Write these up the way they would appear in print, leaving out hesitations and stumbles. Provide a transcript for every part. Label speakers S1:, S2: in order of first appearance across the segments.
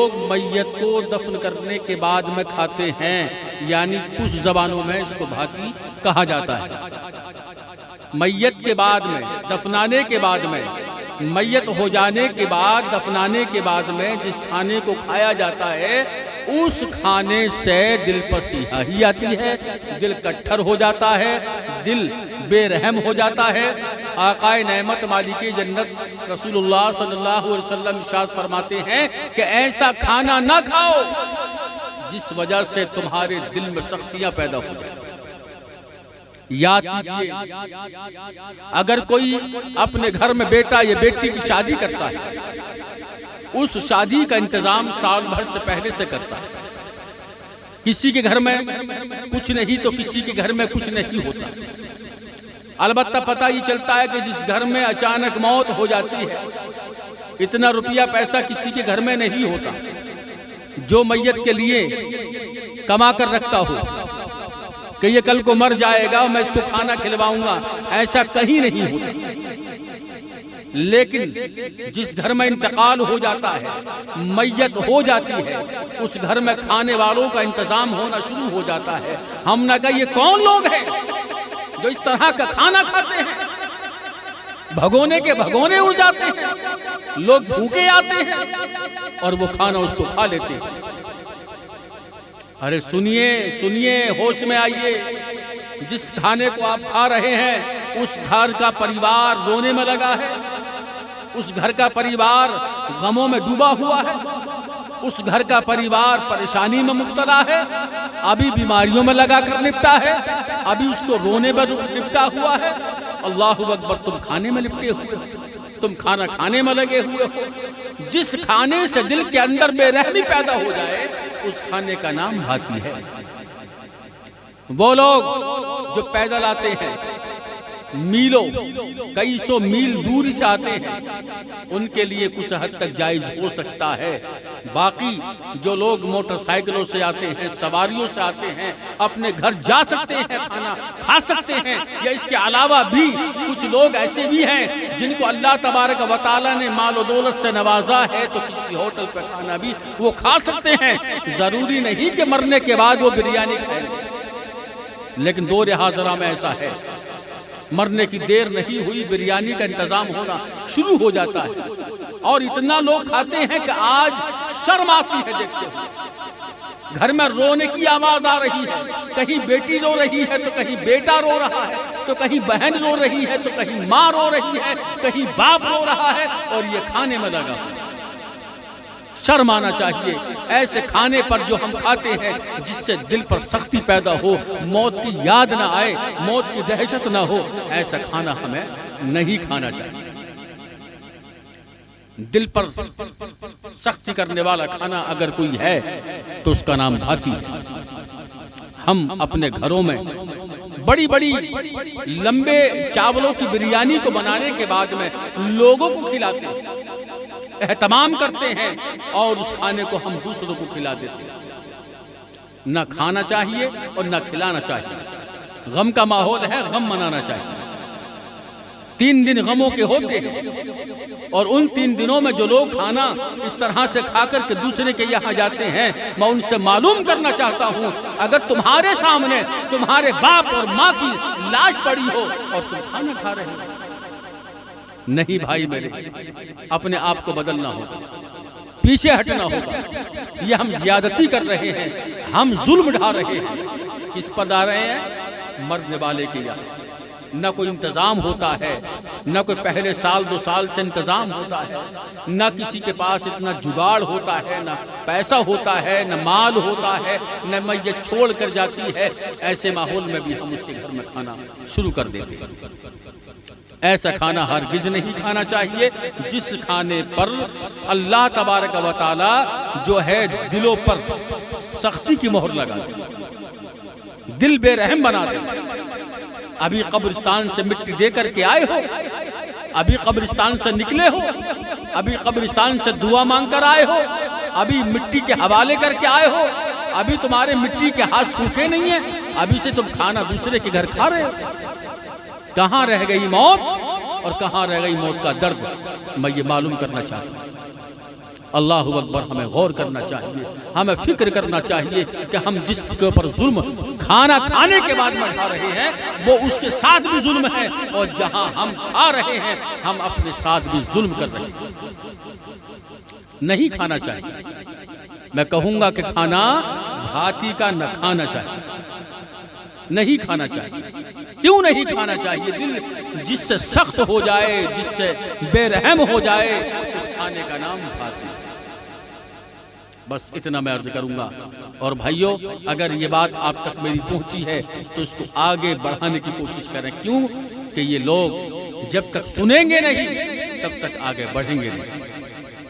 S1: لوگ میت کو دفن کرنے کے بعد میں کھاتے ہیں، یعنی کچھ زبانوں میں اس کو بھاکی کہا جاتا ہے۔ میت کے بعد میں، دفنانے کے بعد میں، میت ہو جانے کے بعد دفنانے کے بعد میں جس کھانے کو کھایا جاتا ہے، اس کھانے سے دل پر سیاہی آتی ہے، دل کٹھر ہو جاتا ہے، دل بے رحم ہو جاتا ہے۔ آقا نعمت مالک جنت رسول اللہ صلی اللہ علیہ وسلم ارشاد فرماتے ہیں کہ ایسا کھانا نہ کھاؤ جس وجہ سے تمہارے دل میں سختیاں پیدا ہو جائیں۔ یاد کیجئے، اگر کوئی اپنے گھر میں بیٹا یا بیٹی کی شادی کرتا ہے، اس شادی کا انتظام سال بھر سے پہلے سے کرتا ہے۔ کسی کے گھر میں کچھ نہیں تو کسی کے گھر میں کچھ نہیں ہوتا۔ البتہ پتہ یہ چلتا ہے کہ جس گھر میں اچانک موت ہو جاتی ہے، اتنا روپیہ پیسہ کسی کے گھر میں نہیں ہوتا جو میت کے لیے کما کر رکھتا ہو کہ یہ کل کو مر جائے گا میں اس کو کھانا کھلواؤں گا، ایسا کہیں نہیں ہوتا۔ لیکن جس گھر میں انتقال ہو جاتا ہے، میت ہو جاتی ہے، اس گھر میں کھانے والوں کا انتظام ہونا شروع ہو جاتا ہے۔ ہم نے کہا یہ کون لوگ ہیں جو اس طرح کا کھانا کھاتے ہیں؟ بھگونے کے بھگونے اڑ جاتے ہیں، لوگ بھوکے آتے ہیں اور وہ کھانا اس کو کھا لیتے ہیں۔ ارے سنیے سنیے، ہوش میں آئیے، جس کھانے کو آپ کھا رہے ہیں اس گھر کا پریوار رونے میں لگا ہے، اس گھر کا پریوار غموں میں ڈوبا ہوا ہے، اس گھر کا پریوار پریشانی میں مبتلا ہے، ابھی بیماریوں میں لگا کر نپٹا ہے، ابھی اس کو رونے میں نپٹا ہوا ہے۔ اللہ اکبر، تم کھانے میں لپٹے ہوئے ہو، تم کھانا کھانے میں لگے ہوئے ہو۔ جس کھانے سے دل کے اندر بے رحمی پیدا ہو جائے اس کھانے کا نام بھاتی ہے۔ وہ لوگ جو پیدل آتے ہیں، میلوں کئی سو میل دور سے آتے ہیں، ان کے لیے کچھ حد تک جائز ہو سکتا ہے۔ باقی جو لوگ موٹر سائیکلوں سے آتے ہیں، سواریوں سے آتے ہیں، اپنے گھر جا سکتے ہیں، کھانا کھا سکتے ہیں، یا اس کے علاوہ بھی کچھ لوگ ایسے بھی ہیں جن کو اللہ تبارک و تعالیٰ نے مال و دولت سے نوازا ہے تو کسی ہوٹل پہ کھانا بھی وہ کھا سکتے ہیں۔ ضروری نہیں کہ مرنے کے بعد وہ بریانی کھائیں، لیکن دور حاضرہ میں ایسا ہے، مرنے کی دیر نہیں ہوئی بریانی کا انتظام ہونا شروع ہو جاتا ہے، اور اتنا لوگ کھاتے ہیں کہ آج شرم آتی ہے دیکھتے ہوئے۔ گھر میں رونے کی آواز آ رہی ہے، کہیں بیٹی رو رہی ہے تو کہیں بیٹا رو رہا ہے، تو کہیں بہن رو رہی ہے تو کہیں ماں رو رہی ہے، کہیں باپ رو رہا ہے، اور یہ کھانے میں لگا ہوا ہے۔ شرم آنا چاہیے ایسے کھانے پر جو ہم کھاتے ہیں جس سے دل پر سختی پیدا ہو، موت کی یاد نہ آئے، موت کی دہشت نہ ہو، ایسا کھانا ہمیں نہیں کھانا چاہیے۔ دل پر سختی کرنے والا کھانا اگر کوئی ہے تو اس کا نام بھاتی ہے۔ ہم اپنے گھروں میں بڑی بڑی لمبے چاولوں کی بریانی کو بنانے کے بعد میں لوگوں کو کھلاتے ہیں، اہتمام کرتے ہیں، اور اس کھانے کو ہم دوسروں کو کھلا دیتے ہیں۔ نہ کھانا چاہیے اور نہ کھلانا چاہیے۔ غم کا ماحول ہے، غم منانا چاہیے۔ 3 دن غموں کے ہوتے ہیں، اور ان 3 دنوں میں جو لوگ کھانا اس طرح سے کھا کر کے دوسرے کے یہاں جاتے ہیں، میں ان سے معلوم کرنا چاہتا ہوں، اگر تمہارے سامنے تمہارے باپ اور ماں کی لاش پڑی ہو اور تم کھانا کھا رہے ہو، نہیں بھائی میرے، اپنے آپ کو بدلنا ہوگا، پیچھے ہٹنا ہوگا۔ یہ ہم زیادتی کر رہے ہیں، ہم ظلم ڈھا رہے ہیں۔ کس پر ڈھا رہے ہیں؟ مرنے والے کے یہاں نہ کوئی انتظام ہوتا ہے، نہ کوئی پہلے سال 2 سال سے انتظام ہوتا ہے، نہ کسی کے پاس اتنا جگاڑ ہوتا ہے، نہ پیسہ ہوتا ہے، نہ مال ہوتا ہے، نہ میت چھوڑ کر جاتی ہے۔ ایسے ماحول میں بھی ہم اس کے گھر میں کھانا شروع کر دیتے ہیں۔ ایسا کھانا ہرگز نہیں کھانا چاہیے جس کھانے پر اللہ تبارک و تعالی جو ہے دلوں پر سختی کی مہر لگا دے، دل بے رحم بنا دے۔ ابھی قبرستان سے مٹی دے کر کے آئے ہو، ابھی قبرستان سے نکلے ہو، ابھی قبرستان سے دعا مانگ کر آئے ہو، ابھی مٹی کے حوالے کر کے آئے ہو، ابھی تمہارے مٹی کے ہاتھ سوکھے نہیں ہیں، ابھی سے تم کھانا دوسرے کے گھر کھا رہے ہو۔ کہاں رہ گئی موت اور کہاں رہ گئی موت کا درد؟ میں یہ معلوم کرنا چاہتا ہوں۔ اللہ اکبر، ہمیں غور کرنا چاہیے، ہمیں فکر کرنا چاہیے کہ ہم جس کے اوپر ظلم کھانا کھانے کے بعد میں کھا رہے ہیں وہ اس کے ساتھ بھی ظلم ہے، اور جہاں ہم کھا رہے ہیں ہم اپنے ساتھ بھی ظلم کر رہے ہیں۔ نہیں کھانا چاہیے، میں کہوں گا کہ کھانا بھاتی کا نہ کھانا چاہیے، نہیں کھانا چاہیے۔ کیوں نہیں کھانا چاہیے؟ دل جس سے سخت ہو جائے، جس سے بے رحم ہو جائے، اس کھانے کا نام بھاتی۔ بس اتنا میں عرض کروں گا، اور بھائیو اگر یہ بات آپ تک میری پہنچی ہے تو اس کو آگے بڑھانے کی کوشش کریں۔ کیوں کہ یہ لوگ جب تک سنیں گے نہیں تب تک آگے بڑھیں گے نہیں۔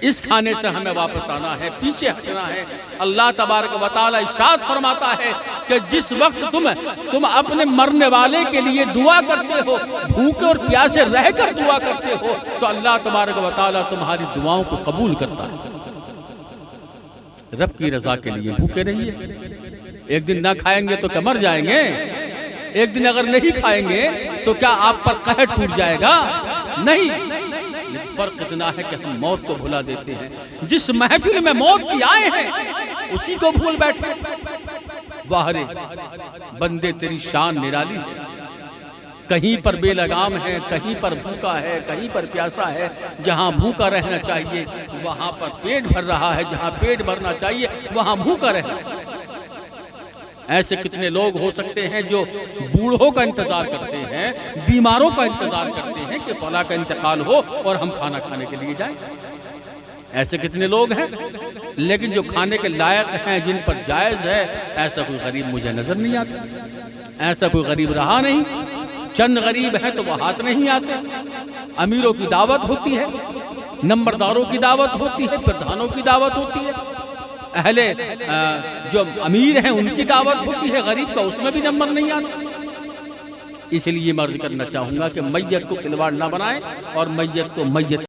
S1: اس کھانے سے ہمیں واپس آنا ہے، پیچھے ہٹنا ہے۔ اللہ تبارک و تعالی ارشاد فرماتا ہے کہ جس وقت تم اپنے مرنے والے کے لیے دعا کرتے ہو، بھوکے اور پیاسے رہ کر دعا کرتے ہو، تو اللہ تبارک و تعالی تمہاری دعاؤں کو قبول کرتا ہے۔ رب کی رضا کے لیے بھوکے رہیے۔ ایک دن نہ کھائیں گے تو کیا مر جائیں گے؟ ایک دن اگر نہیں کھائیں گے تو کیا آپ پر قہر ٹوٹ جائے گا؟ نہیں۔ لیکن فرق اتنا ہے کہ ہم موت کو بھلا دیتے ہیں۔ جس محفل میں موت کی آئے ہیں اسی کو بھول بیٹھے۔ واہ رے بندے تیری شان نرالی ہے، کہیں پر بے لگام ہے، کہیں پر بھوکا ہے، کہیں پر پیاسا ہے۔ جہاں بھوکا رہنا چاہیے وہاں پر پیٹ بھر رہا ہے، جہاں پیٹ بھرنا چاہیے وہاں بھوکا رہنا ہے۔ ایسے کتنے لوگ ہو سکتے ہیں جو بوڑھوں کا انتظار کرتے ہیں، بیماروں کا انتظار کرتے ہیں کہ فلاں کا انتقال ہو اور ہم کھانا کھانے کے لیے جائیں۔ ایسے کتنے لوگ ہیں، لیکن جو کھانے کے لائق ہیں، جن پر جائز ہے، ایسا کوئی غریب مجھے نظر نہیں آتا۔ ایسا کوئی غریب رہا نہیں۔ چند غریب ہیں تو وہ ہاتھ نہیں آتے۔ امیروں کی دعوت ہوتی ہے، نمبرداروں کی دعوت ہوتی ہے، پردھانوں کی دعوت ہوتی ہے، اہل جو امیر ہیں ان کی دعوت ہوتی ہے، غریب کا اس میں بھی نمبر نہیں آتا۔ اس لیے میں عرض کرنا چاہوں گا کہ میت کو کھلواڑ نہ بنائیں، اور میت کو میت